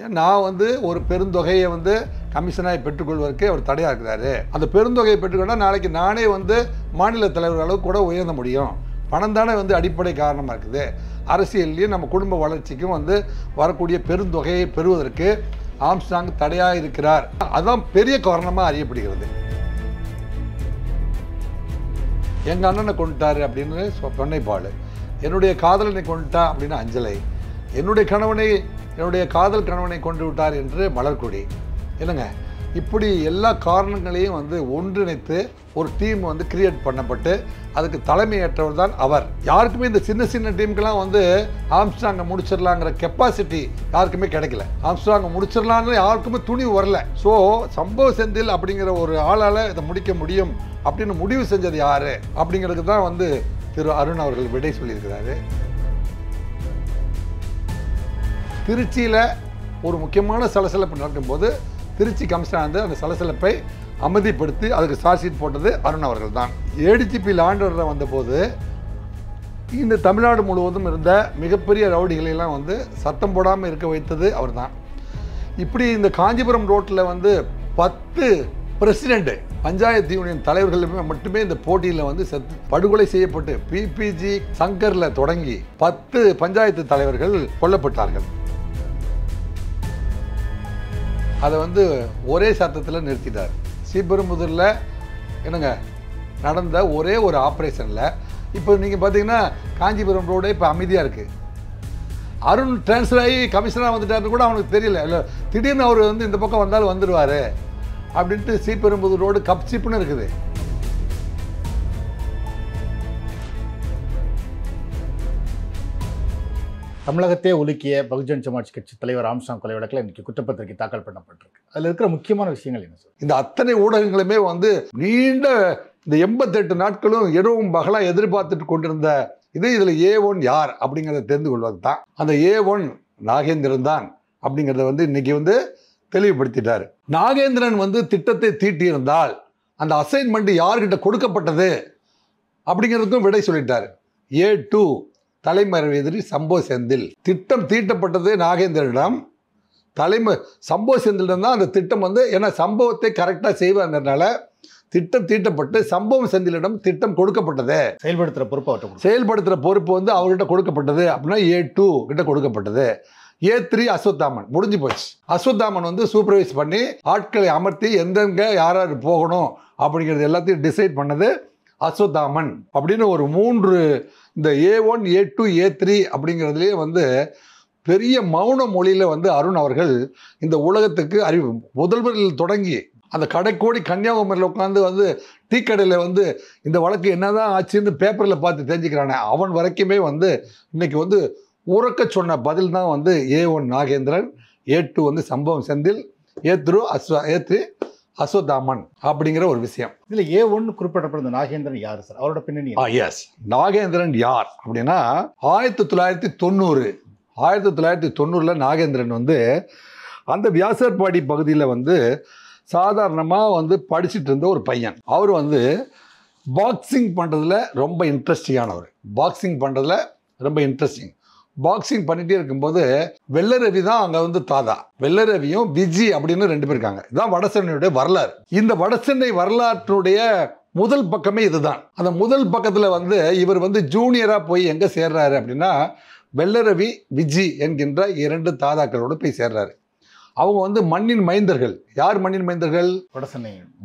நான் வந்து ஒரு பெருந்தொகையை வந்து கமிஷனாக பெற்றுக்கொள்வதற்கு அவர் தடையாக இருக்கிறாரு. அந்த பெருந்தொகையை பெற்றுக்கொண்டால் நாளைக்கு நானே வந்து மாநில தலைவர் அளவுக்கு கூட உயர்ந்த முடியும். பணம் தானே வந்து அடிப்படை காரணமாக இருக்குது. அரசியல்லையும் நம்ம குடும்ப வளர்ச்சிக்கும் வந்து வரக்கூடிய பெருந்தொகையை பெறுவதற்கு ஆம்ஸ்ட்ராங் தடையாக இருக்கிறார். அதுதான் பெரிய காரணமாக அறியப்படுகிறது. எங்கள் அண்ணனை கொண்டுட்டாரு அப்படின்னு பொன்னைப்பால், என்னுடைய காதலனை கொண்டுட்டா அப்படின்னு அஞ்சலை, என்னுடைய காதல் கணவனை கொண்டு விட்டார் என்று மலர்கொடி. என்னங்க, இப்படி எல்லா காரணங்களையும் வந்து ஒன்றிணைத்து ஒரு டீம் வந்து கிரியேட் பண்ணப்பட்டு அதுக்கு தலைமையேற்றவர் தான் அவர். யாருக்குமே இந்த சின்ன சின்ன டீமுக்கெல்லாம் வந்து ஆம்ஸ்ட்ராங்கை முடிச்சிடலாங்கிற கெப்பாசிட்டி யாருக்குமே கிடைக்கல. ஆம்ஸ்ட்ராங்கை முடிச்சிடலான்னு யாருக்குமே துணிவு வரல. ஸோ சம்பவ செந்தில் அப்படிங்கிற ஒரு ஆளால் இதை முடிக்க முடியும் அப்படின்னு முடிவு செஞ்சது யாரு அப்படிங்கிறதுக்கு தான் வந்து திரு அருண் அவர்கள் விடை சொல்லியிருக்கிறாரு. திருச்சியில் ஒரு முக்கியமான சலசலப்பு நடக்கும்போது திருச்சி கமிஷனர் வந்து அந்த சலசலப்பை அமைதிப்படுத்தி அதுக்கு சார்ஜ் ஷீட் போட்டது அருண் அவர்கள் தான். ஏடிஜிபி லாண்டரில் வந்தபோது இந்த தமிழ்நாடு முழுவதும் இருந்த மிகப்பெரிய ரவுடிகளெல்லாம் வந்து சத்தம் போடாமல் இருக்க வைத்தது அவர் தான். இப்படி இந்த காஞ்சிபுரம் ரோட்டில் வந்து 10 பிரசிடென்ட் பஞ்சாயத்து யூனியன் தலைவர்கள் மட்டுமே இந்த போட்டியில் வந்து படுகொலை செய்யப்பட்டு பிபிஜி சங்கரில் தொடங்கி 10 பஞ்சாயத்து தலைவர்கள் கொல்லப்பட்டார்கள். அதை வந்து ஒரே சத்தத்தில் நிறுத்திட்டார். ஸ்ரீபெரும்புதூரில் என்னங்க நடந்த ஒரே ஒரு ஆப்ரேஷனில் இப்போ நீங்கள் பார்த்தீங்கன்னா காஞ்சிபுரம் ரோடு இப்போ அமைதியாக இருக்குது. அருண் டிரான்ஸ்ஃபர் ஆகி கமிஷனாக வந்துட்டாருன்னு கூட அவனுக்கு தெரியல. இல்லை, திடீர்னு அவர் வந்து இந்த பக்கம் வந்தாலும் வந்துடுவார் அப்படின்ட்டு ஸ்ரீபெரும்புதூர் ரோடு கப் சிப்புன்னு இருக்குது. தமிழகத்தே உலுக்கிய பகுஜன் சமாஜ் கட்சி தலைவர் ஆம்ஸ்ட்ராங் கொலை வழக்கில் இன்னைக்கு குற்றப்பத்திரிகை தாக்கல் பண்ணப்பட்டிருக்கு. அதில் இருக்கிற முக்கியமான விஷயங்கள் என்ன சார்? இந்த அத்தனை ஊடகங்களுமே வந்து நீண்ட இந்த 88 நாட்களும் இரவும் பகலாக எதிர்பார்த்துட்டு கொண்டிருந்த இதில் A1 யார் அப்படிங்கிறத தெரிந்து கொள்வது தான். அந்த A1 நாகேந்திரன் தான் அப்படிங்கிறத வந்து இன்னைக்கு வந்து தெளிவுபடுத்திட்டார். நாகேந்திரன் வந்து திட்டத்தை தீட்டியிருந்தால் அந்த அசைன்மெண்ட் யார்கிட்ட கொடுக்கப்பட்டது அப்படிங்கிறதுக்கும் விடை சொல்லிட்டார். A2 தலைமறைவு எதிரி சம்போ செந்தில். திட்டம் தீட்டப்பட்டது நாகேந்திரனிடம், சம்போ செந்திலிடம் தான் அந்த திட்டம் வந்து, ஏன்னா சம்பவத்தை கரெக்டாக செய்வாங்கிறதுனால திட்டம் தீட்டப்பட்டு சம்பவம் செந்திலிடம் திட்டம் கொடுக்கப்பட்டது. செயல்படுத்துகிற பொறுப்பு வந்து அவர்கிட்ட கொடுக்கப்பட்டது. அப்படின்னா A2 கிட்ட கொடுக்கப்பட்டது. A3 அஸ்வத்தாமன். முடிஞ்சு போச்சு. அஸ்வத்தாமன் வந்து சூப்பர்வைஸ் பண்ணி ஆட்களை அமர்த்தி எந்தெங்க யார் யார் போகணும் அப்படிங்கிறது எல்லாத்தையும் டிசைட் பண்ணது அஸ்வத்தாமன். அப்படின்னு ஒரு 3 இந்த A1 A2 A3 அப்படிங்கிறதுலேயே வந்து பெரிய மௌன மொழியில் வந்து அருண் அவர்கள் இந்த உலகத்துக்கு முதல்வரில் தொடங்கி அந்த கடைக்கோடி கன்னியாகுமரியில் உட்காந்து வந்து டீ கடையில் வந்து இந்த வழக்கு என்னதான் ஆச்சுன்னு பேப்பரில் பார்த்து தெரிஞ்சுக்கிறானே அவன் வரைக்குமே வந்து இன்னைக்கு வந்து உறக்க சொன்ன பதில் தான் வந்து A1 நாகேந்திரன், A2 வந்து சம்பவம் செந்தில், A3 அஸ்வத்தாமன் அப்படிங்கிற ஒரு விஷயம். இதில் A1 குறிப்பிடப்படுற நாகேந்திரன் யார் சார்? அவரோட பின்னணி? எஸ், நாகேந்திரன் யார் அப்படின்னா 1990 நாகேந்திரன் வந்து அந்த வியாசர்பாடி பகுதியில் வந்து சாதாரணமாக வந்து படிச்சுட்டு இருந்த ஒரு பையன். அவர் வந்து பாக்ஸிங் பண்ணுறதுல ரொம்ப இன்ட்ரெஸ்டிங். பாக்ஸிங் பண்ணிகிட்டே இருக்கும்போது வெள்ளரவி தான் அங்கே வந்து தாதா. வெள்ளரவியும் விஜி அப்படின்னு 2 பேர் இருக்காங்க. இதுதான் வடசென்னையுடைய வரலாறு. இந்த வடசென்னை வரலாற்றுடைய முதல் பக்கமே இதுதான். அந்த முதல் பக்கத்தில் வந்து இவர் வந்து ஜூனியராக போய் எங்கே சேர்றாரு அப்படின்னா வெள்ளரவி விஜி என்கின்ற 2 தாதாக்களோடு போய் சேர்றாரு. அவங்க வந்து மண்ணின் மைந்தர்கள். யார் மண்ணின் மைந்தர்கள்?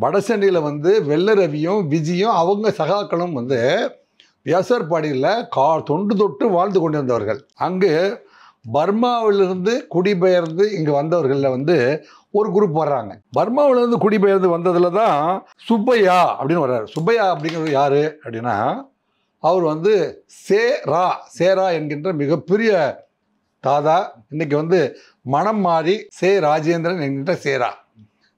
வடசென்னையில் வந்து வெள்ளரவியும் விஜியும் அவங்க சகாக்களும் வந்து வியாசர்பாடியில் தொண்டு தொட்டு வாழ்ந்து கொண்டிருந்தவர்கள். அங்கு பர்மாவிலிருந்து குடிபெயர்ந்து இங்கே வந்தவர்களில் வந்து ஒரு குரூப் வர்றாங்க. பர்மாவிலிருந்து குடிபெயர்ந்து வந்ததில் தான் சுப்பையா அப்படின்னு வர்றாரு. சுப்பையா அப்படிங்கிறது யார் அப்படின்னா அவர் வந்து சேரா என்கின்ற மிகப்பெரிய தாதா. இன்னைக்கு வந்து மனம் மாறி ராஜேந்திரன் என்கின்ற சேரா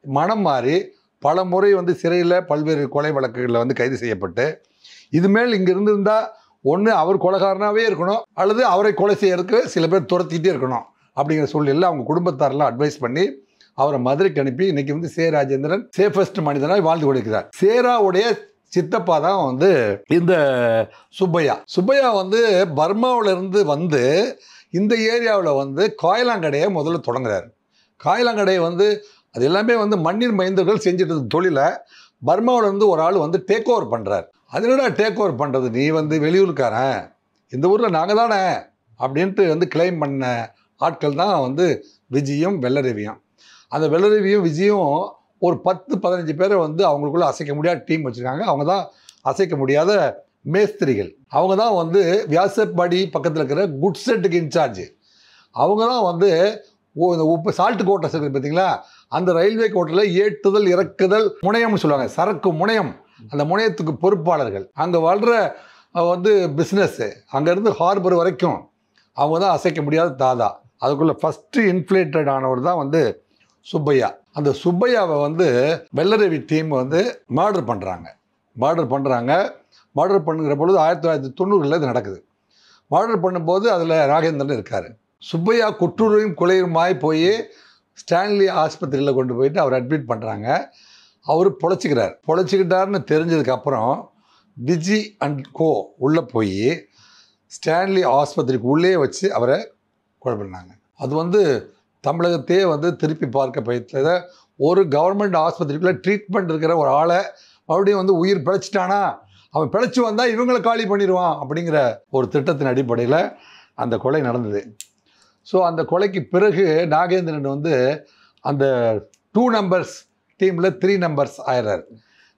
மனம் மாறி பல முறை வந்து சிறையில் பல்வேறு கொலை வழக்குகளில் வந்து கைது செய்யப்பட்டு இதுமேல் இங்கே இருந்திருந்தால் ஒன்று அவர் கொலைகாரனாகவே இருக்கணும், அல்லது அவரை கொலை செய்யறதுக்கு சில பேர் துரத்திக்கிட்டே இருக்கணும் அப்படிங்கிற சூழ்நிலையில் அவங்க குடும்பத்தாரெல்லாம் அட்வைஸ் பண்ணி அவரை மதுரைக்கு அனுப்பி இன்னைக்கு வந்து ராஜேந்திரன் சேஃபஸ்ட் மனிதனாக வாழ்ந்து கொண்டிருக்கிறார். சேராவுடைய சித்தப்பா தான் வந்து இந்த சுப்பையா வந்து பர்மாவிலிருந்து வந்து இந்த ஏரியாவில் வந்து காயலாங்கடையை முதல்ல தொடங்குறாரு. காயிலாங்கடை வந்து அது எல்லாமே வந்து மண்ணின் மைந்தர்கள் செஞ்சுட்டு இருந்த தொழிலை பர்மாவில் இருந்து ஒரு ஆள் வந்து டேக் ஓவர் பண்ணுறாரு. அதனோட டேக் ஓவர் பண்ணுறது, நீ வந்து வெளியூருக்காரன், இந்த ஊரில் நாங்கள் தானே அப்படின்ட்டு வந்து கிளைம் பண்ண ஆட்கள் தான் வந்து விஜயும் வெள்ளரவியும். அந்த வெள்ளரவியும் விஜயும் ஒரு 10-15 பேரை வந்து அவங்களுக்குள்ள அசைக்க முடியாத டீம் வச்சுருக்காங்க. அவங்க தான் அசைக்க முடியாத மேஸ்திரிகள். அவங்க தான் வந்து வியாசர்பாடி பக்கத்தில் இருக்கிற குட் செட்டுக்கு இன்சார்ஜ். அவங்க தான் வந்து இந்த உப்பு சால்ட்டு கோட்டஸ் இருக்குது பார்த்தீங்களா, அந்த ரயில்வே கோட்டில் ஏற்றுதல் இறக்குதல் முனையம்னு சொல்லுவாங்க, சரக்கு முனையம், அந்த முனையத்துக்கு பொறுப்பாளர்கள். அங்கே வாழ்கிற வந்து பிஸ்னஸ்ஸு அங்கேருந்து ஹார்பர் வரைக்கும் அவங்க தான் அசைக்க முடியாத தாதா. அதுக்குள்ளே ஃபஸ்ட்டு இன்ஃப்ளேட்டட் ஆனவர் தான் வந்து சுப்பையா. அந்த சுப்பையாவை வந்து வெள்ளரவி டீம் வந்து மர்டர் பண்ணுறாங்க. மர்டர் பண்ணுகிற பொழுது 1990 இது நடக்குது. மர்டர் பண்ணும்போது அதில் ராகேந்திரன் இருக்கார். சுப்பையா குற்றூரையும் கொலையுமாய் போய் ஸ்டான்லி ஆஸ்பத்திரியில் கொண்டு போயிட்டு அவர் அட்மிட் பண்ணுறாங்க. அவர் பொழைச்சிக்கிட்டாருன்னு தெரிஞ்சதுக்கப்புறம் விஜி அண்ட் கோ உள்ளே போய் ஸ்டான்லி ஆஸ்பத்திரிக்கு உள்ளே வச்சு அவரை கொலை பண்ணாங்க. அது வந்து தமிழகத்தையே வந்து திருப்பி பார்க்க பயத்தில் ஒரு கவர்மெண்ட் ஆஸ்பத்திரிக்குள்ளே ட்ரீட்மெண்ட் இருக்கிற ஒரு ஆளை மறுபடியும் வந்து உயிர் பிழைச்சிட்டானா, அவன் பிழைச்சி வந்தால் இவங்களை காலி பண்ணிடுவான் அப்படிங்கிற ஒரு திட்டத்தின் அடிப்படையில் அந்த கொலை நடந்தது. ஸோ அந்த கொலைக்கு பிறகு நாகேந்திரன் வந்து அந்த 2 நம்பர்ஸ் டீமில் 3 நம்பர்ஸ் ஆயிடுறார்.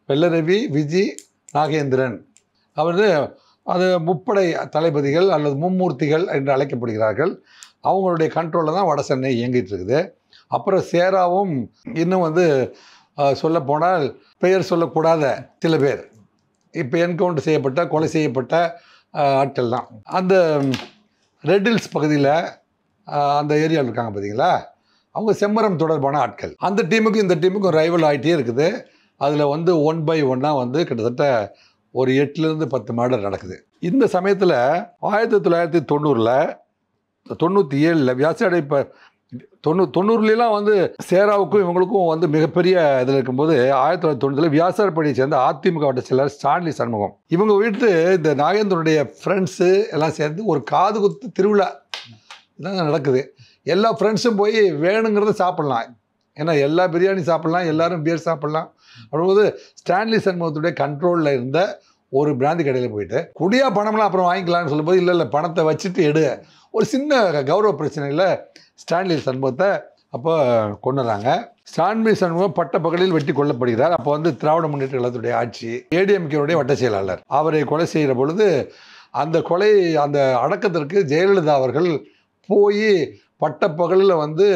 வெள்ளரவி, விஜி, நாகேந்திரன் அவர் அது முப்படை தளபதிகள் அல்லது மும்மூர்த்திகள் என்று அழைக்கப்படுகிறார்கள். அவங்களுடைய கண்ட்ரோலில் தான் வட சென்னை இயங்கிட்டு இருக்குது. அப்புறம் சேராவும் இன்னும் வந்து சொல்லப்போனால் பெயர் சொல்லக்கூடாத சில பேர் இப்போ என்கவுண்டர் செய்யப்பட்ட கொலை செய்யப்பட்ட ஆட்கள் தான். அந்த ரெட் ஹில்ஸ் பகுதியில் அந்த ஏரியாவில் இருக்காங்க பார்த்தீங்களா, அவங்க செம்மரம் தொடர்பான ஆட்கள். அந்த டீமுக்கும் இந்த டீமுக்கும் ரைவல் ஆகிட்டே இருக்குது. அதில் வந்து 1 by 1 வந்து கிட்டத்தட்ட ஒரு 8லேருந்து 10 மர்டர் நடக்குது. இந்த சமயத்தில் 1990 97 வியாசாடை இப்போ 90லாம் வந்து சேராவுக்கும் இவங்களுக்கும் வந்து மிகப்பெரிய இதில் இருக்கும்போது 1990 வியாசார்பாடியை சேர்ந்த அதிமுக வட்ட செயலர் ஸ்டான்லி சண்முகம் இவங்க வீட்டு இந்த நாகேந்திரனுடைய ஃப்ரெண்ட்ஸு எல்லாம் சேர்ந்து ஒரு காது குத்து திருவிழா இதான் நடக்குது. எல்லா ஃப்ரெண்ட்ஸும் போய் வேணுங்கிறத சாப்பிட்லாம், ஏன்னா எல்லா பிரியாணி சாப்பிட்லாம், எல்லாரும் பியர் சாப்பிட்லாம். அப்படிங்கும்போது ஸ்டான்லி சண்முகத்துடைய கண்ட்ரோலில் இருந்த ஒரு பிராந்தி கடையில் போயிட்டு குடியா பணம்லாம் அப்புறம் வாங்கிக்கலாம்னு சொல்லும்போது இல்லை பணத்தை வச்சுட்டு எடு, ஒரு சின்ன கௌரவ பிரச்சனையில் ஸ்டான்லி சண்முகத்தை அப்போ கொண்டுறாங்க. ஸ்டான்லி சண்முகம் பட்ட பகலில் வெட்டி கொல்லப்படுகிறார். அப்போ வந்து திராவிட முன்னேற்ற கழகத்துடைய ஆட்சி, ஏடிஎம்கேவுடைய வட்ட செயலாளர் அவரை கொலை செய்கிற பொழுது அந்த கொலை அந்த அடக்கத்திற்கு ஜெயலலிதா அவர்கள் போய் பட்ட பகலில் வந்து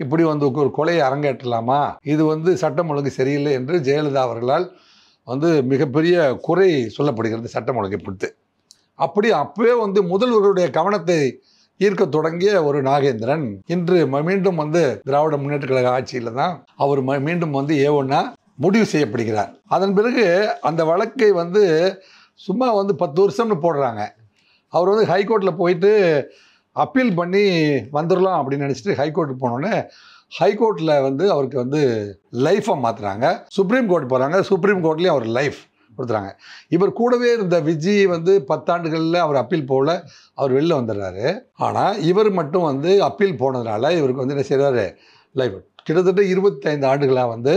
இப்படி வந்து ஒரு கொலையை அரங்கேற்றலாமா, இது வந்து சட்டம் ஒழுங்கு சரியில்லை என்று ஜெயலலிதா அவர்களால் வந்து மிகப்பெரிய குறை சொல்லப்படுகிறது சட்டம் ஒழுங்கை பொறுத்து. அப்படி அப்பவே வந்து முதல்வருடைய கவனத்தை ஈர்க்க தொடங்கிய ஒரு நாகேந்திரன் இன்று மீண்டும் வந்து திராவிட முன்னேற்ற கழக ஆட்சியில் தான் அவர் மீண்டும் வந்து A1 முடிவு செய்யப்படுகிறார். அதன் பிறகு அந்த வழக்கை வந்து சும்மா வந்து 10 வருஷம்னு போடுறாங்க. அவர் வந்து ஹைகோர்ட்டில் போயிட்டு அப்பீல் பண்ணி வந்துடலாம் அப்படின்னு நினச்சிட்டு ஹைகோர்ட்டுக்கு போனோடனே ஹைகோர்ட்டில் வந்து அவருக்கு வந்து லைஃபை மாற்றுறாங்க. சுப்ரீம் கோர்ட் போகிறாங்க, சுப்ரீம் கோர்ட்லேயும் அவர் லைஃப் கொடுத்துறாங்க. இவர் கூடவே இருந்த விஜி வந்து 10 ஆண்டுகளில் அவர் அப்பீல் போகல, அவர் வெளில வந்துடுறாரு. ஆனால் இவர் மட்டும் வந்து அப்பீல் போனதுனால இவருக்கு வந்து என்ன செய்கிறாரு, லைஃப் கிட்டத்தட்ட 25 ஆண்டுகளாக வந்து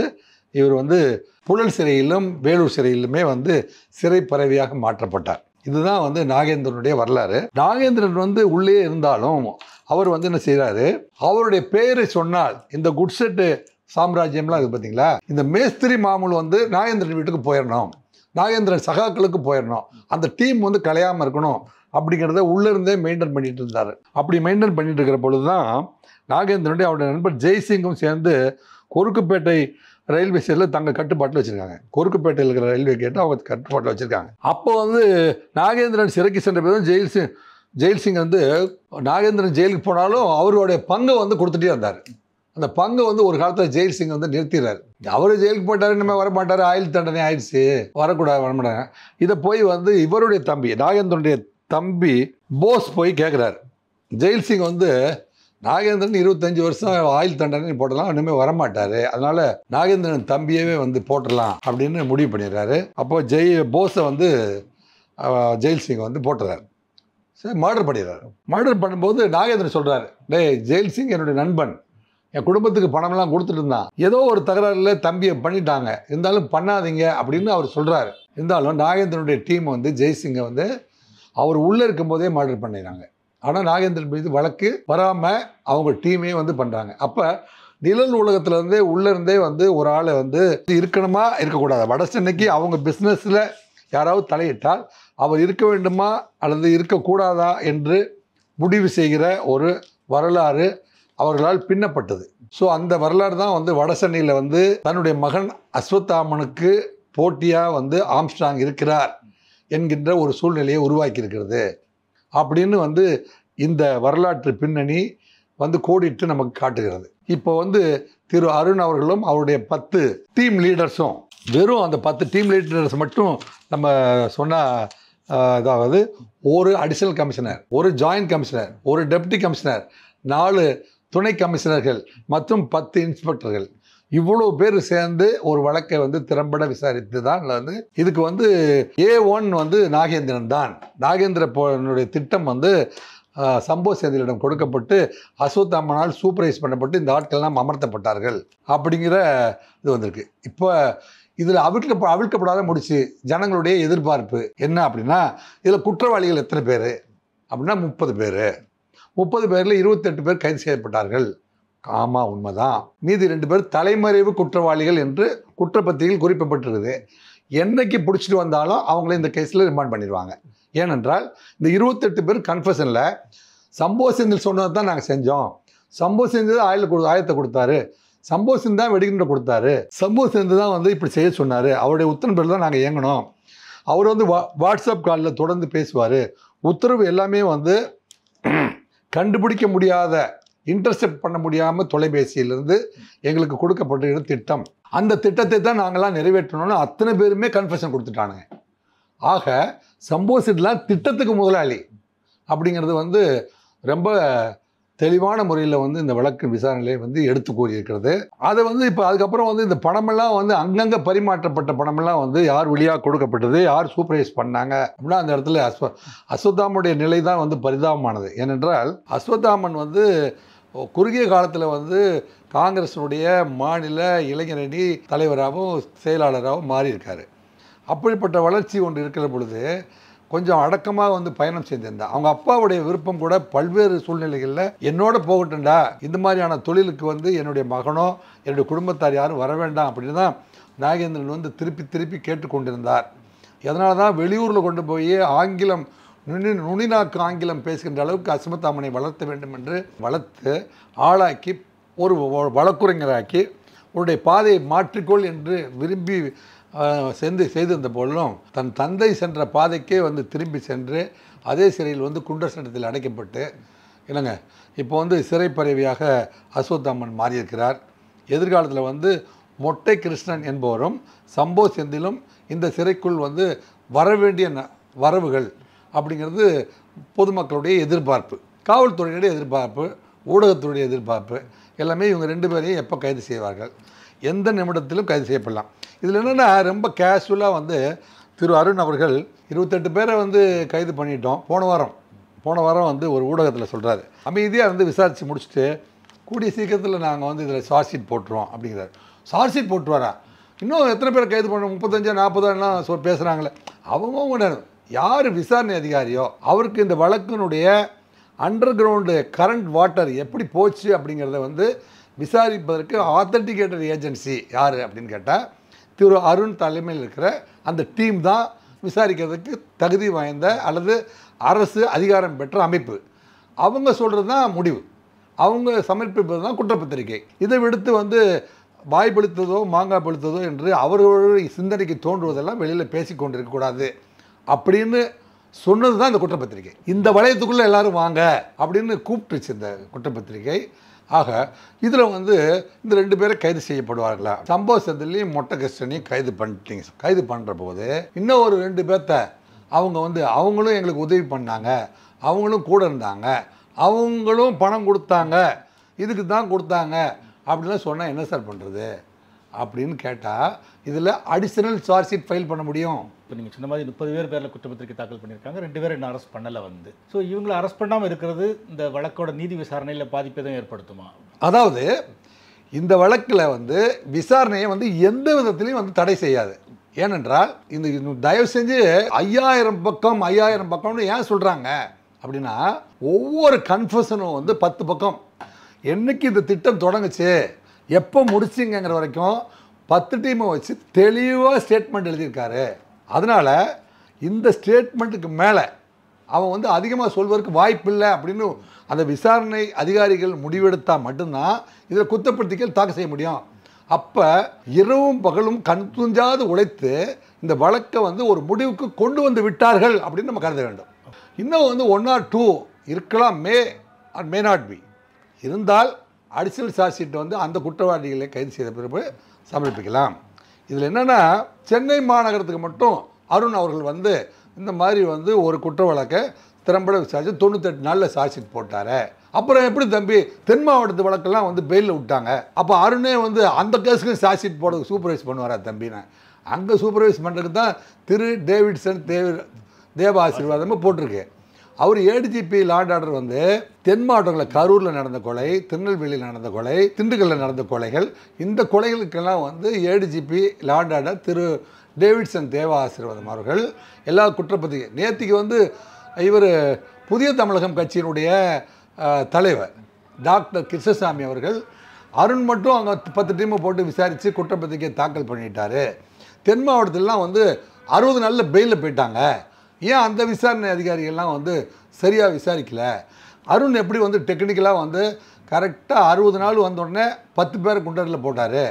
இவர் வந்து புழல் சிறையிலும் வேலூர் சிறையிலுமே வந்து சிறை பறவையாக மாற்றப்பட்டார். இதுதான் வந்து நாகேந்திரனுடைய வரலாறு. நாகேந்திரன் வந்து உள்ளே இருந்தாலும் அவர் வந்து என்ன செய்கிறாரு, அவருடைய பெயரை சொன்னால் இந்த குட்செட்டு சாம்ராஜ்யம்லாம் இது பார்த்தீங்களா, இந்த மேஸ்திரி மாமூல் வந்து நாகேந்திரன் வீட்டுக்கு போயிடணும், நாகேந்திரன் சகாக்களுக்கு போயிடணும், அந்த டீம் வந்து கலையாமல் இருக்கணும் அப்படிங்கிறத உள்ளிருந்தே மெயின்டைன் பண்ணிட்டு இருந்தார். அப்படி மெயின்டைன் பண்ணிட்டு இருக்கிற பொழுது தான் நாகேந்திரனுடைய அவருடைய நண்பர் ஜெய்சிங்கும் சேர்ந்து கொருக்குப்பேட்டை ரயில்வே ஸ்டேஷனில் தங்க கட்டுப்பாட்டில் வச்சுருக்காங்க. கொருக்குப்பேட்டையில் இருக்கிற ரயில்வே கேட்டு அவங்க கட்டுப்பாட்டில் வச்சுருக்காங்க. அப்போ வந்து நாகேந்திரன் சிறைக்கு சென்ற பிறகு ஜெயில்சிங் வந்து நாகேந்திரன் ஜெயிலுக்கு போனாலும் அவருடைய பங்கை வந்து கொடுத்துட்டே இருந்தார். அந்த பங்கை வந்து ஒரு காலத்தில் ஜெயில்சிங் வந்து நிறுத்திடுறாரு. அவர் ஜெயிலுக்கு போயிட்டாரு, இனிமேல் வரமாட்டார், ஆயுள் தண்டனை ஆயிடுச்சு, வரமாட்டாங்க. இதை போய் வந்து இவருடைய தம்பி நாகேந்திரனுடைய தம்பி போஸ் போய் கேட்குறாரு. ஜெயில்சிங் வந்து நாகேந்திரன் 25 வருஷம் ஆயுள் தண்டனை போட்டலாம், இனிமேல் வரமாட்டார், அதனால் நாகேந்திரன் தம்பியவே வந்து போட்டுடலாம் அப்படின்னு முடிவு பண்ணிடுறாரு. அப்போ போஸை வந்து ஜெயில்சிங் வந்து போட்டுறாரு. சரி, மர்டர் பண்ணிடுறாரு. மர்டர் பண்ணும்போது நாகேந்திரன் சொல்கிறார், டேய் ஜெயில்சிங் என்னுடைய நண்பன், என் குடும்பத்துக்கு பணம்லாம் கொடுத்துட்டு இருந்தான். ஏதோ ஒரு தகராறில் தம்பியை பண்ணிட்டாங்க, இருந்தாலும் பண்ணாதீங்க அப்படின்னு அவர் சொல்கிறாரு. இருந்தாலும் நாகேந்திரனுடைய டீம் வந்து ஜெய்சிங்கை வந்து அவர் உள்ளே இருக்கும்போதே மர்டர் பண்ணிடுறாங்க. ஆனால் நாகேந்திரன் மீது வழக்கு வராமல் அவங்க டீமே வந்து பண்ணுறாங்க. அப்போ நிழல் உலகத்துலேருந்தே உள்ளேருந்தே வந்து ஒரு ஆளை வந்து இருக்கணுமா இருக்கக்கூடாது, வட சென்னைக்கு அவங்க பிஸ்னஸில் யாராவது தலையிட்டால் அவர் இருக்க வேண்டுமா அல்லது இருக்கக்கூடாதா என்று முடிவு செய்கிற ஒரு வரலாறு அவர்களால் பின்னப்பட்டது. ஸோ அந்த வரலாறு தான் வந்து வட சென்னையில் வந்து தன்னுடைய மகன் அஸ்வத்தாமனுக்கு போட்டியாக வந்து ஆம்ஸ்ட்ராங் இருக்கிறார் என்கின்ற ஒரு சூழ்நிலையை உருவாக்கி இருக்கிறது அப்படின்னு வந்து இந்த வரலாற்று பின்னணி வந்து கோடிட்டு நமக்கு காட்டுகிறது. இப்போ வந்து திரு அருண் அவர்களும் அவருடைய 10 டீம் லீடர்ஸும், வெறும் அந்த 10 டீம் லீடர்ஸ் மட்டும் நம்ம சொன்னால், அதாவது ஒரு அடிஷனல் கமிஷனர், ஒரு ஜாயின்ட் கமிஷனர், ஒரு டெப்டி கமிஷனர், 4 துணை கமிஷனர்கள் மற்றும் 10 இன்ஸ்பெக்டர்கள், இவ்வளோ பேர் சேர்ந்து ஒரு வழக்கை வந்து திறம்பட விசாரித்து தான் வந்து இதுக்கு வந்து A1 வந்து நாகேந்திரன் தான். நாகேந்திரனுடைய திட்டம் வந்து சம்போ செந்திலிடம் கொடுக்கப்பட்டு அஸ்வத்தாமனால் சூப்பர்வைஸ் பண்ணப்பட்டு இந்த ஆட்கள்லாம் அமர்த்தப்பட்டார்கள் அப்படிங்கிற இது வந்திருக்கு. இப்போ இதில் அவிழ்க்கப்படாத முடிச்சு ஜனங்களுடைய எதிர்பார்ப்பு என்ன அப்படின்னா, இதில் குற்றவாளிகள் எத்தனை பேர் அப்படின்னா 30 பேர். 30 பேரில் 28 பேர் கைது செய்யப்பட்டார்கள். ஆமாம், உண்மைதான். மீதி 2 பேர் தலைமறைவு குற்றவாளிகள் என்று குற்றப்பத்திரிகையில் குறிப்பிடப்பட்டிருக்குது. என்னைக்கு பிடிச்சிட்டு வந்தாலும் அவங்கள இந்த கேஸில் ரிமாண்ட் பண்ணிடுவாங்க. ஏனென்றால் இந்த 28 பேர் கன்ஃபெஷனில் சம்போ செந்தில் சொன்னதை தான் நாங்கள் செஞ்சோம், சம்போ செந்தில் ஆயத்தை கொடுத்தாரு, சம்போ செந்தில் தான் வெடிகின்ற கொடுத்தாரு, சம்போ செந்தில் தான் வந்து இப்படி செய்ய சொன்னார், அவருடைய உத்தரவு பேரில் தான் நாங்கள் இயங்கணும், அவர் வந்து வாட்ஸ்அப் காலில் தொடர்ந்து பேசுவார், உத்தரவு எல்லாமே வந்து கண்டுபிடிக்க முடியாத, இன்டர்செப்ட் பண்ண முடியாமல் தொலைபேசியிலிருந்து எங்களுக்கு கொடுக்கப்பட்டிருக்கிற திட்டம், அந்த திட்டத்தை தான் நாங்களாம் நிறைவேற்றணும்னு அத்தனை பேருமே கன்ஃபெஷன் கொடுத்துட்டானுங்க. ஆக சம்போ செந்தில் திட்டத்துக்கு முதலாளி அப்படிங்கிறது வந்து ரொம்ப தெளிவான முறையில் வந்து இந்த வழக்கு விசாரணையை வந்து எடுத்து கூறியிருக்கிறது. அதை வந்து இப்போ அதுக்கப்புறம் வந்து இந்த பணமெல்லாம் வந்து அங்கங்கே பரிமாற்றப்பட்ட பணமெல்லாம் வந்து யார் வழியாக கொடுக்கப்பட்டது, யார் சூப்பர்வைஸ் பண்ணாங்க அப்படின்னா அந்த இடத்துல அஸ்வத்தாமனுடைய நிலை தான் வந்து பரிதாபமானது. ஏனென்றால் அஸ்வத்தாமன் வந்து குறுகிய காலத்தில் வந்து காங்கிரஸினுடைய மாநில இளைஞரணி தலைவராகவும் செயலாளராகவும் மாறியிருக்காரு. அப்படிப்பட்ட வளர்ச்சி ஒன்று இருக்கிற பொழுது கொஞ்சம் அடக்கமாக வந்து பயணம் செய்திருந்தார். அவங்க அப்பாவுடைய விருப்பம் கூட பல்வேறு சூழ்நிலைகளில் என்னோட போகட்டும்டா, இந்த மாதிரியான தொழிலுக்கு வந்து என்னுடைய மகனோ என்னுடைய குடும்பத்தார் யாரும் வர வேண்டாம் அப்படின்னு தான் நாகேந்திரன் வந்து திருப்பி திருப்பி கேட்டுக்கொண்டிருந்தார். அதனால தான் வெளியூரில் கொண்டு போய் ஆங்கிலம் நுனிநாக்கு ஆங்கிலம் பேசுகின்ற அளவுக்கு அஸ்வத்தாமனை வளர்த்த வேண்டும் என்று வளர்த்து ஆளாக்கி ஒரு வழக்குரைஞராக்கி உன்னுடைய பாதையை மாற்றிக்கொள் என்று விரும்பி செய்திருந்த போதிலும் தன் தந்தை சென்ற பாதைக்கே வந்து திரும்பி சென்று அதே சிறையில் வந்து குண்டர் சட்டத்தில் அடைக்கப்பட்டு என்னங்க இப்போ வந்து சிறைப்பறவையாக அஸ்வத்தாமன் மாறியிருக்கிறார். எதிர்காலத்தில் வந்து மொட்டை கிருஷ்ணன் என்பவரும் சம்போ செந்திலும் இந்த சிறைக்குள் வந்து வரவேண்டிய வரவுகள் அப்படிங்கிறது பொதுமக்களுடைய எதிர்பார்ப்பு, காவல்துறையினுடைய எதிர்பார்ப்பு, ஊடகத்துடைய எதிர்பார்ப்பு எல்லாமே இவங்க 2 பேரையும் எப்போ கைது செய்வார்கள், எந்த நிமிடத்திலும் கைது செய்யப்படலாம். இதில் என்னென்னா ரொம்ப கேஷுவலாக வந்து திரு அருண் அவர்கள் 28 பேரை வந்து கைது பண்ணிட்டோம். போன வாரம் வந்து ஒரு ஊடகத்தில் சொல்கிறாரு, அமைதியாக வந்து விசாரித்து முடிச்சுட்டு கூடிய சீக்கிரத்தில் நாங்கள் வந்து இதில் சார்ஜ் ஷீட் போட்டுருவோம் அப்படிங்கிறார். சார்ஜ் ஷீட் போட்டுருவாரா? இன்னும் எத்தனை பேரை கைது பண்ண 35 40 பேசுகிறாங்களே, அவங்க யார் விசாரணை அதிகாரியோ அவருக்கு இந்த வழக்கினுடைய அண்டர் கிரவுண்டு கரண்ட் வாட்டர் எப்படி போச்சு அப்படிங்கிறத வந்து விசாரிப்பதற்கு ஆத்தன்டிகேட்டட் ஏஜென்சி யார் அப்படின்னு கேட்டால் திரு அருண் தலைமையில் இருக்கிற அந்த டீம் தான் விசாரிக்கிறதுக்கு தகுதி வாய்ந்த அல்லது அரசு அதிகாரம் பெற்ற அமைப்பு. அவங்க சொல்கிறது தான் முடிவு, அவங்க சமர்ப்பிப்பது தான் குற்றப்பத்திரிகை. இதை விடுத்து வந்து வாய் பழுத்ததோ மாங்காய் பழுத்ததோ என்று அவர்களுடைய சிந்தனைக்கு தோன்றுவதெல்லாம் வெளியில் பேசி கொண்டிருக்கக்கூடாது அப்படின்னு சொன்னது தான் இந்த குற்றப்பத்திரிகை. இந்த வளையத்துக்குள்ளே எல்லாரும் வாங்க அப்படின்னு கூப்பிட்டுச்சு இந்த குற்றப்பத்திரிகை. ஆக இதில் வந்து இந்த 2 பேரை கைது செய்யப்படுவார்களா? சம்போ செந்திலையும் மொட்டை கிருஷ்ணனையும் கைது பண்ணுற போது இன்னும் ஒரு 2 பேர்த்த அவங்க வந்து அவங்களும் எங்களுக்கு உதவி பண்ணாங்க, அவங்களும் கூட இருந்தாங்க, அவங்களும் பணம் கொடுத்தாங்க, இதுக்கு தான் கொடுத்தாங்க அப்படின்லாம் சொன்னால் என்ன சார் பண்ணுறது அப்படின்னு கேட்டால் இதில் அடிஷனல் சார்ஜ் ஷீட் ஃபைல் பண்ண முடியும். இப்போ நீங்கள் சொன்ன மாதிரி 30 பேரில் குற்றப்பத்திரிக்கை தாக்கல் பண்ணியிருக்காங்க, 2 பேர் இன்னும் அரெஸ்ட் பண்ணலை வந்து. ஸோ இவங்களை அரெஸ்ட் பண்ணாமல் இருக்கிறது இந்த வழக்கோட நீதி விசாரணையில் பாதிப்பு எதுவும் ஏற்படுத்துமா? அதாவது இந்த வழக்கில் வந்து விசாரணையை வந்து எந்த விதத்திலையும் வந்து தடை செய்யாது. ஏனென்றால் இந்த தயவு செஞ்சு 5000 பக்கம்னு ஏன் சொல்கிறாங்க அப்படின்னா, ஒவ்வொரு கன்ஃபெஷனும் வந்து 10 பக்கம். என்னைக்கு இந்த திட்டம் தொடங்குச்சு, எப்போ முடிச்சிங்கிற வரைக்கும் 10 டீமை வச்சு தெளிவாக ஸ்டேட்மெண்ட் எழுதியிருக்காரு. அதனால் இந்த ஸ்டேட்மெண்ட்டுக்கு மேலே அவன் வந்து அதிகமாக சொல்வதற்கு வாய்ப்பில்லை அப்படின்னு அந்த விசாரணை அதிகாரிகள் முடிவெடுத்தால் மட்டும்தான் இதில் குற்றப்பத்திரிக்கைகள் தாக்கல் செய்ய முடியும். அப்போ இரவும் பகலும் கண் துஞ்சாது உழைத்து இந்த வழக்கை வந்து ஒரு முடிவுக்கு கொண்டு வந்து விட்டார்கள் அப்படின்னு நம்ம கருத வேண்டும். இன்னும் வந்து 1 or 2 இருக்கலாம், மே நாட் பி. இருந்தால் அடிஷனல் சார்ஜ் ஷீட் வந்து அந்த குற்றவாளிகளை கைது செய்த பிறகு சமர்ப்பிக்கலாம். இதில் என்னென்னா, சென்னை மாநகரத்துக்கு மட்டும் அருண் அவர்கள் வந்து இந்த மாதிரி வந்து ஒரு குற்ற வழக்கை திறம்பட விசாரித்து 98 நாளில் சார்ஜ் ஷீட் போட்டார். அப்புறம் எப்படி தம்பி தென் மாவட்டத்து வழக்கெல்லாம் வந்து பெயிலில் விட்டாங்க, அப்போ அருணே வந்து அந்த கேஸுக்கு சார்ஜ் ஷீட் போட சூப்பர்வைஸ் பண்ணுவாரா தம்பின்னு? அங்கே சூப்பர்வைஸ் பண்ணுறதுக்கு தான் திரு டேவிட்சன் தேவ ஆசீர்வாதமாக போட்டிருக்கு. அவர் ஏடிஜிபி லாண்ட் ஆர்டர் வந்து தென் மாவட்டங்களில் கரூரில் நடந்த கொலை, திருநெல்வேலியில் நடந்த கொலை, திண்டுக்கல்லில் நடந்த கொலைகள், இந்த கொலைகளுக்கெல்லாம் வந்து ஏடிஜிபி லாண்ட் ஆர்டர் திரு டேவிட்சன் தேவ ஆசீர்வாதம் அவர்கள் எல்லா குற்றப்பத்திரிகை நேற்றுக்கு வந்து இவர் புதிய தமிழகம் கட்சியினுடைய தலைவர் டாக்டர் கிருஷ்ணசாமி அவர்கள் அருண் மட்டும் அங்கே 10 டீமை போட்டு விசாரித்து குற்றப்பத்திரிகை தாக்கல் பண்ணிட்டார். தென் மாவட்டத்திலலாம் வந்து 60 நாளில் பெயிலில் போயிட்டாங்க. ஏன் அந்த விசாரணை அதிகாரிகள்லாம் வந்து சரியாக விசாரிக்கல? அருண் எப்படி வந்து டெக்னிக்கலாக வந்து கரெக்டாக 60 நாள் வந்தோடனே 10 பேரை குண்டரில் போட்டார்.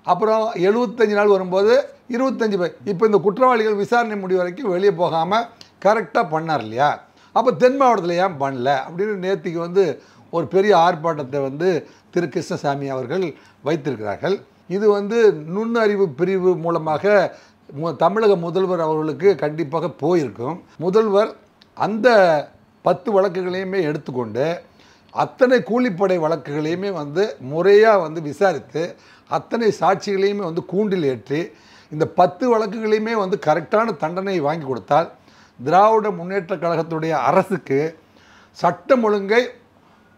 அப்புறம் 75 நாள் வரும்போது 25 பேர். இப்போ இந்த குற்றவாளிகள் விசாரணை முடிவு வரைக்கும் வெளியே போகாமல் கரெக்டாக பண்ணார் இல்லையா? அப்போ தென் மாவட்டத்தில் ஏன் பண்ணல அப்படின்னு நேற்றுக்கு வந்து ஒரு பெரிய ஆர்ப்பாட்டத்தை வந்து திரு கிருஷ்ணசாமி அவர்கள் வைத்திருக்கிறார்கள். இது வந்து நுண்ணறிவு பிரிவு மூலமாக தமிழக முதல்வர் அவர்களுக்கு கண்டிப்பாக போயிருக்கும். முதல்வர் அந்த 10 வழக்குகளையுமே எடுத்துக்கொண்டு அத்தனை கூலிப்படை வழக்குகளையுமே வந்து முறையாக வந்து விசாரித்து அத்தனை சாட்சிகளையுமே வந்து கூண்டில் ஏற்றி இந்த 10 வழக்குகளையுமே வந்து கரெக்டான தண்டனை வாங்கி கொடுத்தால் திராவிட முன்னேற்ற கழகத்துடைய அரசுக்கு சட்டம் ஒழுங்கை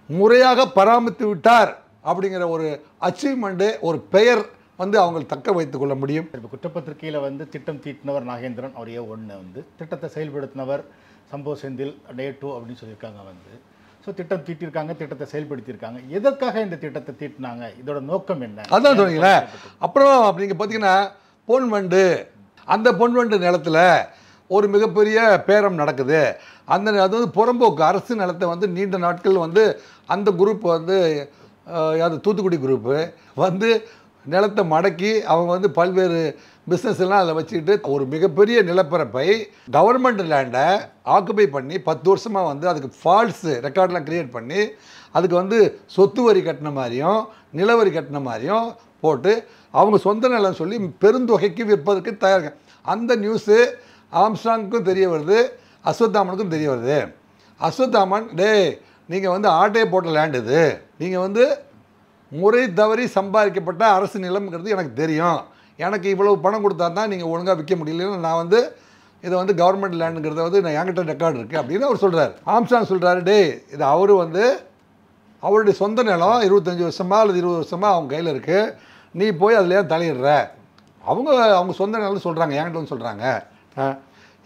முறையாக பராமரித்து விட்டார் அப்படிங்கிற ஒரு அச்சீவ்மெண்ட்டு, ஒரு பெயர் வந்து அவங்க தக்க வைத்துக் கொள்ள முடியும். இப்போ குற்றப்பத்திரிகையில் வந்து திட்டம் தீட்டினவர் நாகேந்திரன், அவர் A1 வந்து திட்டத்தை செயல்படுத்தினவர் சம்போ செந்தில் டே 2 அப்படின்னு சொல்லியிருக்காங்க வந்து. ஸோ திட்டம் தீட்டியிருக்காங்க, திட்டத்தை செயல்படுத்தியிருக்காங்க. எதற்காக இந்த திட்டத்தை தீட்டினாங்க, இதோட நோக்கம் என்ன? அதான் சொன்னீங்களே. அப்புறம் நீங்கள் பார்த்தீங்கன்னா பொன்வண்டு, அந்த பொன்வண்டு நிலத்தில் ஒரு மிகப்பெரிய பேரம் நடக்குது. அந்த அது வந்து புறம்போக்கு அரசு நிலத்தை வந்து நீண்ட நாட்கள் வந்து அந்த குரூப் வந்து அது தூத்துக்குடி குரூப்பு வந்து நிலத்தை மடக்கி அவங்க வந்து பல்வேறு பிஸ்னஸ் எல்லாம் அதில் வச்சுக்கிட்டு ஒரு மிகப்பெரிய நிலப்பரப்பை கவர்மெண்ட் லேண்டை ஆக்குபை பண்ணி 10 வருஷமாக வந்து அதுக்கு ஃபால்ஸு ரெக்கார்ட்லாம் க்ரியேட் பண்ணி அதுக்கு வந்து சொத்து வரி கட்டின மாதிரியும் நிலவரி கட்டின மாதிரியும் போட்டு அவங்க சொந்த நிலம் சொல்லி பெருந்தொகைக்கு விற்பதற்கு தயார். அந்த நியூஸு ஆம்ஸ்ட்ராங்க்கும் தெரிய வருது, அஸ்வத்தாமனுக்கும் தெரிய வருது. அஸ்வத்தாமன், நீங்கள் வந்து ஆட்டையை போட்ட லேண்ட் இது, நீங்கள் வந்து முறை தவறி சம்பாதிக்கப்பட்ட அரசு நிலம்ங்கிறது எனக்கு தெரியும், எனக்கு இவ்வளவு பணம் கொடுத்தா தான் நீங்கள் ஒழுங்காக விற்க முடியலன்னு நான் வந்து இதை வந்து கவர்மெண்ட் லேண்டுங்கிறத வந்து நான் என்கிட்ட ரெக்கார்டு இருக்குது அப்படின்னு அவர் சொல்கிறார். ஆம்ஸ்ட்ராங் சொல்கிறாரு, இது அவர் வந்து அவருடைய சொந்த நிலம் 25 வருஷமாக அல்லது 20 வருஷமாக அவங்க கையில் இருக்குது, நீ போய் அதில் ஏன் தலையிடுற? அவங்க சொந்த நிலம் சொல்கிறாங்க, என்கிட்ட வந்து சொல்கிறாங்க.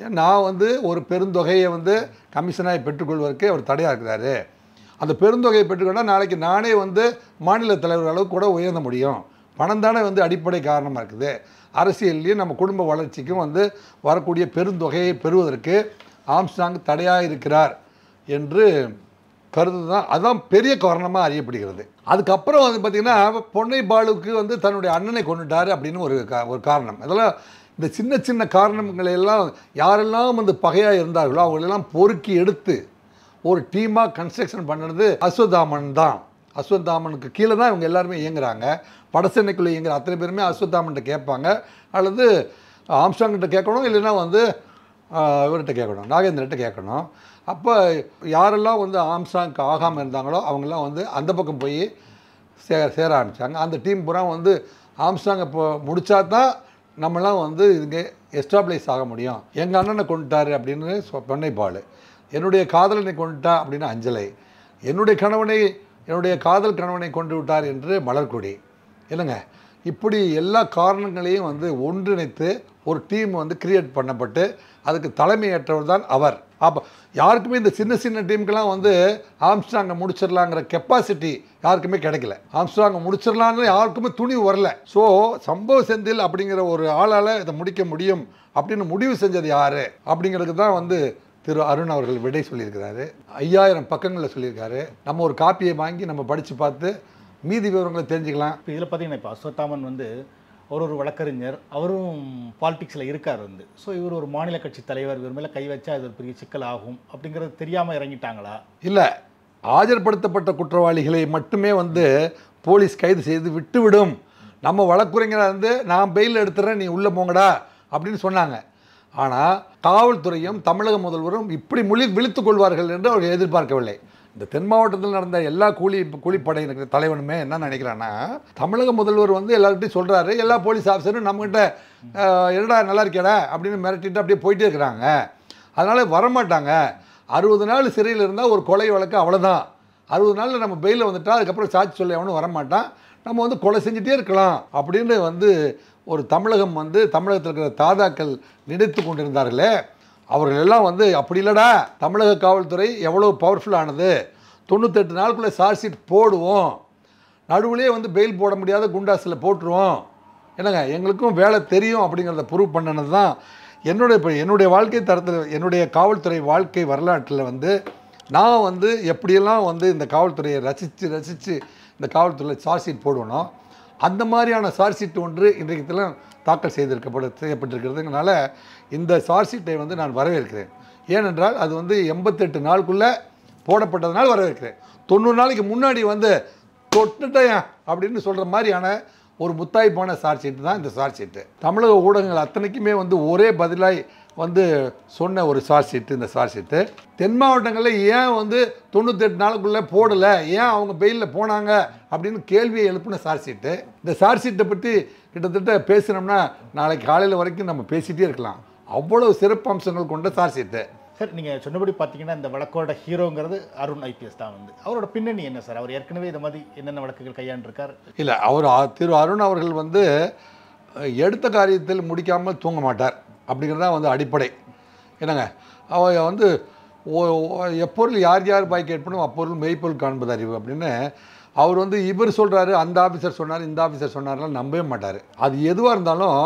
நான் வந்து ஒரு பெருந்தொகையை வந்து கமிஷனாக பெற்றுக்கொள்வதற்கு அவர் தடையாக இருக்கிறாரு. அந்த பெருந்தொகையை பெற்றுக்கொண்டால் நாளைக்கு நானே வந்து மாநில தலைவர் அளவுக்கு கூட உயர்ந்த முடியும். பணம் தானே வந்து அடிப்படை காரணமாக இருக்குது. அரசியல்லையும் நம்ம குடும்ப வளர்ச்சிக்கும் வந்து வரக்கூடிய பெருந்தொகையை பெறுவதற்கு ஆம்ஸ்ட்ராங் தடையாக இருக்கிறார் என்று கருது தான். அதுதான் பெரிய காரணமாக அறியப்படுகிறது. அதுக்கப்புறம் வந்து பார்த்திங்கன்னா பொன்னை பாலுக்கு வந்து தன்னுடைய அண்ணனை கொண்டுட்டார் அப்படின்னு ஒரு காரணம். அதெல்லாம் இந்த சின்ன சின்ன காரணங்களெல்லாம் யாரெல்லாம் வந்து பகையாக இருந்தார்களோ அவங்களெல்லாம் பொறுக்கி எடுத்து ஒரு டீமாக கன்ஸ்ட்ரக்ஷன் பண்ணுறது அஸ்வத்தாமன் தான். அஸ்வத்தாமனுக்கு கீழே தான் இவங்க எல்லாருமே இயங்குறாங்க. படசென்னைக்குள்ளே இயங்குற அத்தனை பேருமே அஸ்வத்தாமன்கிட்ட கேட்பாங்க, அல்லது ஆம்ஸ்ட்ராங்கிட்ட கேட்கணும், இல்லைன்னா வந்து இவர்கிட்ட கேட்கணும், நாகேந்திரன்கிட்ட கேட்கணும். அப்போ யாரெல்லாம் வந்து ஆம்ஸ்ட்ராங்க்கு ஆகாமல் இருந்தாங்களோ அவங்கெல்லாம் வந்து அந்த பக்கம் போய் சேர ஆரம்பித்தாங்க. அந்த டீம் பூரா வந்து ஆம்ஸ்ட்ராங் இப்போ முடித்தா தான் நம்மளாம் வந்து இங்கே எஸ்டாப்ளிஷ் ஆக முடியும். எங்கள் அண்ணனை கொண்டுட்டாரு அப்படின்னு பொன்னைப்பால், என்னுடைய காதலனை கொண்டுட்டா அப்படின்னு அஞ்சலை, என்னுடைய காதல் கணவனை கொண்டு விட்டார் என்று மலர்கொடி. இல்லைங்க, இப்படி எல்லா காரணங்களையும் வந்து ஒன்றிணைத்து ஒரு டீம் வந்து கிரியேட் பண்ணப்பட்டு அதுக்கு தலைமையேற்றவர் தான் அவர். அப்போ யாருக்குமே இந்த சின்ன சின்ன டீமுக்கெல்லாம் வந்து ஆம்ஸ்ட்ராங்கை முடிச்சிடலாங்கிற கெப்பாசிட்டி யாருக்குமே கிடைக்கல. ஆம்ஸ்ட்ராங்கை முடிச்சிடலான்னு யாருக்குமே துணிவு வரல. ஸோ சம்பவ செந்தில் அப்படிங்கிற ஒரு ஆளால் இதை முடிக்க முடியும் அப்படின்னு முடிவு செஞ்சது யார் அப்படிங்கிறதுக்கு தான் வந்து திரு அருண் அவர்கள் விடை சொல்லியிருக்கிறாரு. 5000 பக்கங்களில் சொல்லியிருக்காரு. நம்ம ஒரு காப்பியை வாங்கி நம்ம படித்து பார்த்து மீதி விவரங்களை தெரிஞ்சுக்கலாம். இப்போ இதில் பார்த்தீங்கன்னா, இப்போ அஸ்வத்தாமன் வந்து ஒரு வழக்கறிஞர், அவரும் பாலிடிக்ஸில் இருக்கார் வந்து. ஸோ இவர் ஒரு மாநில கட்சி தலைவர், இவர் மேலே கை வச்சா அது ஒரு பெரிய சிக்கல் ஆகும் அப்படிங்கிறது தெரியாமல் இறங்கிட்டாங்களா? இல்லை, ஆஜர்படுத்தப்பட்ட குற்றவாளிகளை மட்டுமே வந்து போலீஸ் கைது செய்து விட்டுவிடும். நம்ம வழக்குரைஞராக இருந்து நான் பெயில் எடுத்துறேன், நீ உள்ளே போங்கடா அப்படின்னு சொன்னாங்க. ஆனால் காவல்துறையும் தமிழக முதல்வரும் இப்படி விழித்துக் கொள்வார்கள் என்று அவர்கள் எதிர்பார்க்கவில்லை. இந்த தென் மாவட்டத்தில் நடந்த எல்லா கூலிப்படையினர் தலைவனுமே என்ன நினைக்கிறான்னா, தமிழக முதல்வர் வந்து எல்லார்கிட்டையும் சொல்கிறாரு, எல்லா போலீஸ் ஆஃபீஸரும் நம்மகிட்ட என்னடா நல்லா இருக்கேடா அப்படின்னு மிரட்டிட்டு அப்படியே போயிட்டே இருக்கிறாங்க, அதனால் வரமாட்டாங்க. 60 நாள் சிறையில் இருந்தால் ஒரு கொலை வழக்கு அவ்வளோதான். 60 நாளில் நம்ம பெயிலில் வந்துட்டால் அதுக்கப்புறம் சாட்சி சொல்ல எவனும் வரமாட்டான், நம்ம வந்து கொலை செஞ்சுட்டே இருக்கலாம் அப்படின்னு வந்து ஒரு தமிழகத்தில் இருக்கிற தாதாக்கள் நினைத்து கொண்டிருந்தார்களே, அவர்கள் எல்லாம் வந்து அப்படி இல்லைடா, தமிழக காவல்துறை எவ்வளோ பவர்ஃபுல்லானது, 98 நாளுக்குள்ளே சார்ஜ் ஷீட் போடுவோம், நடுவுலேயே வந்து பெயில் போட முடியாத குண்டாஸில் போட்டுருவோம், என்னங்க எங்களுக்கும் வேலை தெரியும் அப்படிங்கிறத ப்ரூவ் பண்ணினது தான் என்னுடைய வாழ்க்கை தரத்தில், என்னுடைய காவல்துறை வாழ்க்கை வரலாற்றில் வந்து நான் வந்து எப்படியெல்லாம் வந்து இந்த காவல்துறையை ரசித்து இந்த காவல்துறையில் சார்ஜ் ஷீட் போடுவோனோ அந்த மாதிரியான சார்ஜ் ஷீட் ஒன்று இன்றைக்கு தாக்கல் செய்யப்பட்டிருக்கிறதுனால இந்த சார்ஜ் ஷீட்டை வந்து நான் வரவேற்கிறேன். ஏனென்றால் அது வந்து 88 நாளுக்குள்ளே போடப்பட்டதுனால வரவேற்கிறேன். 90 நாளைக்கு முன்னாடி வந்து தொட்டுட்டேன் அப்படின்னு சொல்கிற மாதிரியான ஒரு முத்தாய்ப்பான சார்ஜ் ஷீட்டு தான் இந்த சார்ஜ் ஷீட்டு. தமிழக ஊடகங்கள் அத்தனைக்குமே வந்து ஒரே பதிலாய் வந்து சொன்ன ஒரு சார்ஜ் ஷீட்டு இந்த சார்ஜ் ஷீட்டு. தென் மாவட்டங்களில் ஏன் வந்து 98 நாளுக்குள்ளே போடலை, ஏன் அவங்க பெயிலில் போனாங்க அப்படின்னு கேள்வியை எழுப்பின சார்ஜ் ஷீட்டு. இந்த சார்ஜ் ஷீட்டை பற்றி கிட்டத்தட்ட பேசினோம்னா நாளைக்கு காலையில் வரைக்கும் நம்ம பேசிகிட்டே இருக்கலாம். அவ்வளோ சிறப்பு அம்சங்கள் கொண்ட சார்ஜ் ஷீட்டு. சார், நீங்கள் சொன்னபடி பார்த்தீங்கன்னா இந்த வழக்கோட ஹீரோங்கிறது அருண் ஐபிஎஸ் தான் வந்து. அவரோட பின்னணி என்ன சார்? அவர் ஏற்கனவே இந்த மாதிரி என்னென்ன வழக்குகள் கையாண்டிருக்கார்? இல்லை, திரு அருண் அவர்கள் வந்து எடுத்த காரியத்தில் முடிக்காமல் தூங்க மாட்டார் அப்படிங்கிறது தான் வந்து அடிப்படை. என்னங்க, அவர் வந்து எப்பொருள் யார் பாய் கேட்பணும் அப்பொருள் மெய்ப்பொருள் காண்பது அறிவு அப்படின்னு அவர் வந்து இவர் சொல்கிறாரு, அந்த ஆஃபீஸர் சொன்னார், இந்த ஆஃபீஸர் சொன்னார்லாம் நம்பவே மாட்டார். அது எதுவாக இருந்தாலும்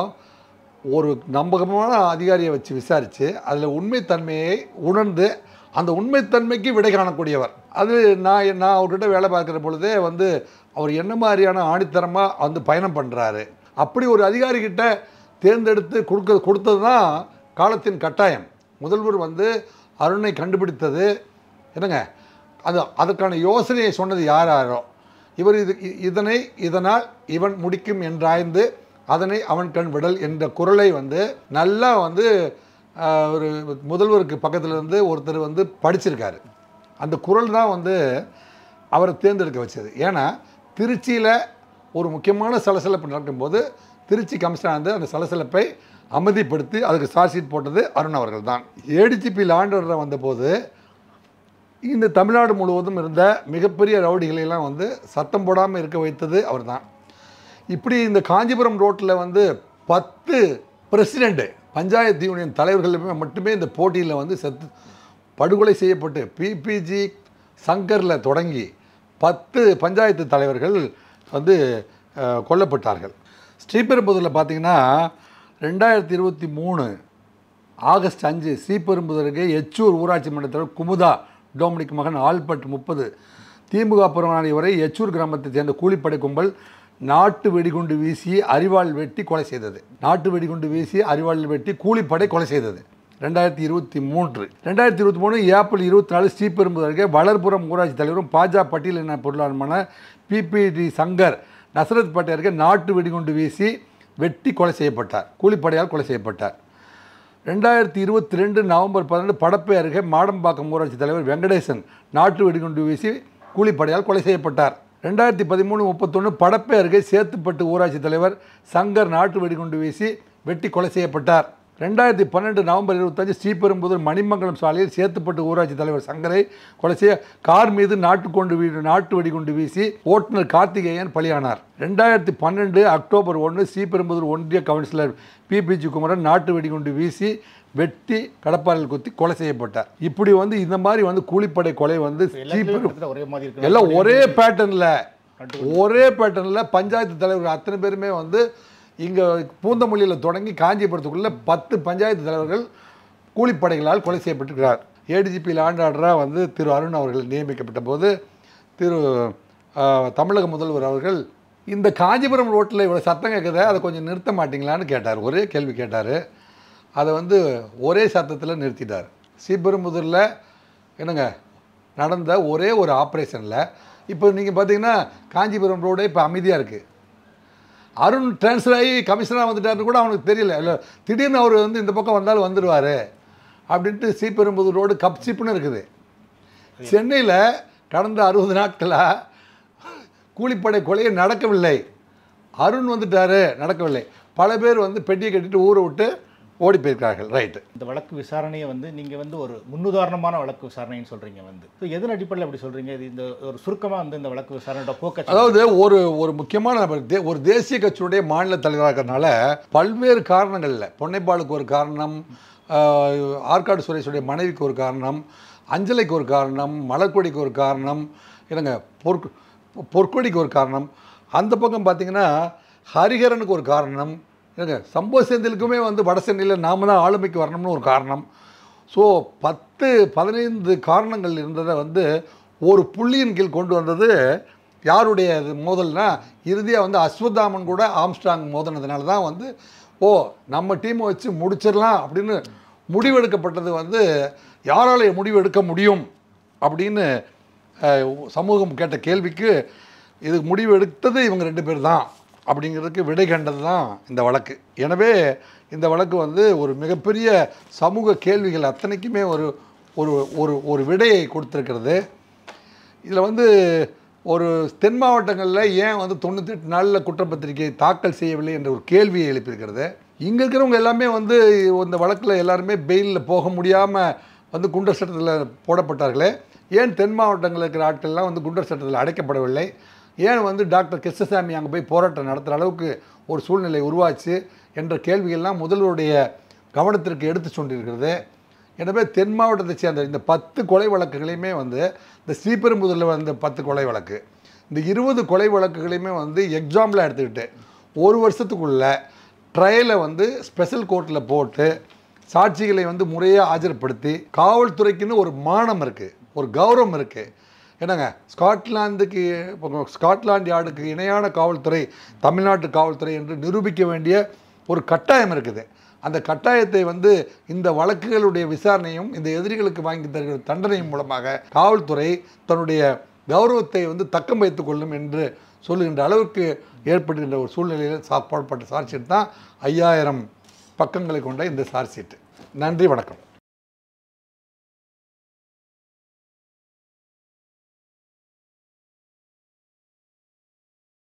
ஒரு நம்பகமான அதிகாரியை வச்சு விசாரித்து அதில் உண்மைத்தன்மையை உணர்ந்து அந்த உண்மைத்தன்மைக்கு விடை காணக்கூடியவர். அது நான் அவர்கிட்ட வேலை பார்க்குற பொழுதே வந்து அவர் என்ன மாதிரியான ஆணித்தரமாக வந்து பயணம் பண்ணுறாரு, அப்படி ஒரு அதிகாரிகிட்ட தேர்ந்தெடுத்து கொடுத்தது தான் காலத்தின் கட்டாயம். முதல்வர் வந்து அருணை கண்டுபிடித்தது என்னங்க, அதற்கான யோசனையை சொன்னது யாரோ, இவர் இதனால் இவன் முடிக்கும் என்றாய்ந்து அதனை அவன் கண் விடல் என்ற குரலை வந்து நல்லா வந்து ஒரு முதல்வருக்கு பக்கத்தில் இருந்து ஒருத்தர் வந்து படிச்சிருக்காரு. அந்த குரல் தான் வந்து அவரை தேர்ந்தெடுக்க வச்சது. ஏன்னா திருச்சியில் ஒரு முக்கியமான சலசலப்பு நடக்கும்போது திருச்சி கமிஷனர் வந்து அந்த சலசலப்பை அமைதிப்படுத்தி அதுக்கு சார்ஜ் ஷீட் போட்டது அருண் அவர்கள் தான். ஏடிஜிபி லாண்டர் வந்தபோது இந்த தமிழ்நாடு முழுவதும் இருந்த மிகப்பெரிய ரவுடிகளெல்லாம் வந்து சத்தம் போடாமல் இருக்க வைத்தது அவர் தான். இப்படி இந்த காஞ்சிபுரம் ரோட்டில் வந்து 10 பிரசிடெண்ட்டு பஞ்சாயத்து யூனியன் தலைவர்கள் மட்டுமே இந்த போட்டியில் வந்து படுகொலை செய்யப்பட்டு பிபிஜி சங்கரில் தொடங்கி 10 பஞ்சாயத்து தலைவர்கள் வந்து கொல்லப்பட்டார்கள். ஸ்ரீபெரும்புதூரில் பார்த்திங்கன்னா 2023 ஆகஸ்ட் 5 ஸ்ரீபெரும்புதூருக்கு எச்சூர் ஊராட்சி மன்ற தலைவர் குமுதா டோமினிக் மகன் ஆல்பர்ட் 30 திமுக புறநாளை வரை எச்சூர் கிராமத்தை சேர்ந்த கூலிப்படை கும்பல் நாட்டு வெடிகுண்டு வீசி அரிவாள் வெட்டி கொலை செய்தது. நாட்டு வெடிகுண்டு வீசி அரிவாள் வெட்டி கூலிப்படை கொலை செய்தது 2023 ஏப்ரல் 24 ஸ்ரீபெரும்புதூர் அருகே வளர்புரம் ஊராட்சி தலைவரும் பாஜக பட்டியலின பொருளாளருமான பிபிடி சங்கர் நசரத் பட்டை அருகே நாட்டு வெடிகுண்டு வீசி வெட்டி கொலை செய்யப்பட்டார், கூலிப்படையால் கொலை செய்யப்பட்டார். 2022 நவம்பர் 12 படப்பை அருகே மாடம்பாக்கம் ஊராட்சி தலைவர் வெங்கடேசன் நாட்டு வெடிகுண்டு வீசி கூலிப்படையால் கொலை செய்யப்பட்டார். 2013-31 படப்பை அருகே சேத்துப்பட்டு ஊராட்சி தலைவர் சங்கர் நாட்டு வெடிகுண்டு வீசி வெட்டி கொலை செய்யப்பட்டார். 2012 நவம்பர் 25 ஸ்ரீபெரும்புதூர் மணிமங்கலம் சாலையில் சேத்துப்பட்டு ஊராட்சி தலைவர் சங்கரை கொலை செய்ய கார் மீது நாட்டு வெடிகுண்டு வீசி ஓட்டுநர் கார்த்திகேயன் பலியானார். 2012 அக்டோபர் 1 ஸ்ரீபெரும்புதூர் ஒன்றிய கவுன்சிலர் பிபிஜி குமரன் நாட்டு வெடிகுண்டு வீசி வெட்டி கடப்பாறையில் குத்தி கொலை செய்யப்பட்டார். இப்படி வந்து இந்த மாதிரி கூலிப்படை கொலை எல்லாம் ஒரே பேட்டர்னில் பஞ்சாயத்து தலைவர்கள் அத்தனை பேருமே இங்கே பூந்தமல்லியில் தொடங்கி காஞ்சிபுரத்துக்குள்ளே 10 பஞ்சாயத்து தலைவர்கள் கூலிப்படைகளால் கொலை செய்யப்பட்டிருக்கிறார். ஏடிஜிபி லாண்ட் ஆர்டராக திரு அருண் அவர்கள் நியமிக்கப்பட்ட போது திரு தமிழக முதல்வர் அவர்கள் இந்த காஞ்சிபுரம் ரோட்டில் இவ்வளோ சத்தம் கேட்குது, அதை கொஞ்சம் நிறுத்த மாட்டிங்களான்னு கேட்டார். ஒரே கேள்வி கேட்டார். அதை ஒரே சத்தத்தில் நிறுத்திட்டார். ஸ்ரீபெரும்புதூரில் என்னங்க நடந்த ஒரே ஒரு ஆப்ரேஷனில் இப்போ நீங்கள் பார்த்தீங்கன்னா காஞ்சிபுரம் ரோடே இப்போ அமைதியாக இருக்குது. அருண் டிரான்ஸ்ஃபர் ஆகி கமிஷனராக வந்துட்டாருன்னு கூட அவனுக்கு தெரியல. இல்லை திடீர்னு அவர் இந்த பக்கம் வந்தாலும் வந்துடுவார் அப்படின்ட்டு ஸ்ரீபெரும்புதூர் ரோடு கப்சிப்புன்னு இருக்குது. சென்னையில் கடந்த 60 நாட்களாக கூலிப்படை கொலையே நடக்கவில்லை. அருண் வந்துட்டார், நடக்கவில்லை. பல பேர் பெட்டியை கட்டிட்டு ஊரை விட்டு ஓடி போயிருக்கார்கள். ரைட்டு. இந்த வழக்கு விசாரணையை நீங்கள் ஒரு முன்னுதாரணமான வழக்கு விசாரணைன்னு சொல்கிறீங்க. ஸோ எதன் அடிப்படையில் அப்படி சொல்கிறீங்க? இது இந்த ஒரு சுருக்கமாக இந்த வழக்கு விசாரணையோட போக்க, அதாவது ஒரு முக்கியமான ஒரு தேசிய கட்சியுடைய மாநில தலைவராக இருக்கிறதுனால பல்வேறு காரணங்களில் பொன்னைப்பாலுக்கு ஒரு காரணம், ஆற்காடு சுரேஷுடைய மனைவிக்கு ஒரு காரணம், அஞ்சலைக்கு ஒரு காரணம், மலர்கொடிக்கு ஒரு காரணம், என்னங்க பொற்கொடிக்கு ஒரு காரணம், அந்த பக்கம் பார்த்திங்கன்னா ஹரிஹரனுக்கு ஒரு காரணம், ஏங்க சம்போ செந்திலுக்குமே வட சென்னையில் நாம தான் ஆளுமைக்கு வரணும்னு ஒரு காரணம். ஸோ 10-15 காரணங்கள் இருந்ததை ஒரு புள்ளியின் கீழ் கொண்டு வந்தது யாருடைய மோதல்னா இறுதியாக அஸ்வத்தாமன் கூட ஆம்ஸ்ட்ராங் மோதினதுனால தான் நம்ம டீமை வச்சு முடிச்சிடலாம் அப்படின்னு முடிவெடுக்கப்பட்டது. யாரால் முடிவு எடுக்க முடியும் அப்படின்னு சமூகம் கேட்ட கேள்விக்கு இதுக்கு முடிவு எடுத்தது இவங்க 2 பேர் தான் அப்படிங்கிறதுக்கு விடை கண்டது தான் இந்த வழக்கு. எனவே இந்த வழக்கு ஒரு மிகப்பெரிய சமூக கேள்விகள் அத்தனைக்குமே ஒரு ஒரு ஒரு விடையை கொடுத்துருக்கிறது. இதில் ஒரு தென் மாவட்டங்களில் ஏன் 98 நாளில் குற்றப்பத்திரிகை தாக்கல் செய்யவில்லை என்ற ஒரு கேள்வியை எழுப்பியிருக்கிறது. இங்கே இருக்கிறவங்க எல்லாமே இந்த வழக்கில் எல்லாருமே பெயிலில் போக முடியாமல் குண்டர் சட்டத்தில் போடப்பட்டார்களே, ஏன் தென் மாவட்டங்களில் இருக்கிற ஆட்கள்லாம் குண்டர் சட்டத்தில் அடைக்கப்படவில்லை? ஏன் டாக்டர் கிருஷ்ணசாமி அங்கே போய் போராட்டம் நடத்துகிற அளவுக்கு ஒரு சூழ்நிலை உருவாச்சு என்ற கேள்விகள்லாம் முதல்வருடைய கவனத்திற்கு எடுத்து சொல்லியிருக்கிறது. எனவே தென் மாவட்டத்தை சேர்ந்த இந்த 10 கொலை வழக்குகளையுமே இந்த ஸ்ரீபெரும்புதூரில் வந்த 10 கொலை வழக்கு, இந்த 20 கொலை வழக்குகளையுமே எக்ஸாம்பிளாக எடுத்துக்கிட்டு ஒரு வருஷத்துக்குள்ள ட்ரையலை ஸ்பெஷல் கோர்ட்டில் போட்டு சாட்சிகளை முறையாக ஆஜர்படுத்தி காவல்துறைக்குன்னு ஒரு மானம் இருக்குது, ஒரு கௌரவம் இருக்குது. என்னங்க ஸ்காட்லாந்து யார்டுக்கு இணையான காவல்துறை தமிழ்நாட்டு காவல்துறை என்று நிரூபிக்க வேண்டிய ஒரு கட்டாயம் இருக்குது. அந்த கட்டாயத்தை இந்த வழக்குகளுடைய விசாரணையும் இந்த எதிரிகளுக்கு வாங்கி தருகிற தண்டனையும் மூலமாக காவல்துறை தன்னுடைய கௌரவத்தை தக்கம் வைத்துக் கொள்ளும் என்று சொல்லுகின்ற அளவுக்கு ஏற்படுகின்ற ஒரு சூழ்நிலையில் போடப்பட்ட சார்ஜ் ஷீட் தான் 5000 பக்கங்களை கொண்ட இந்த சார்ஜ் ஷீட். நன்றி, வணக்கம்.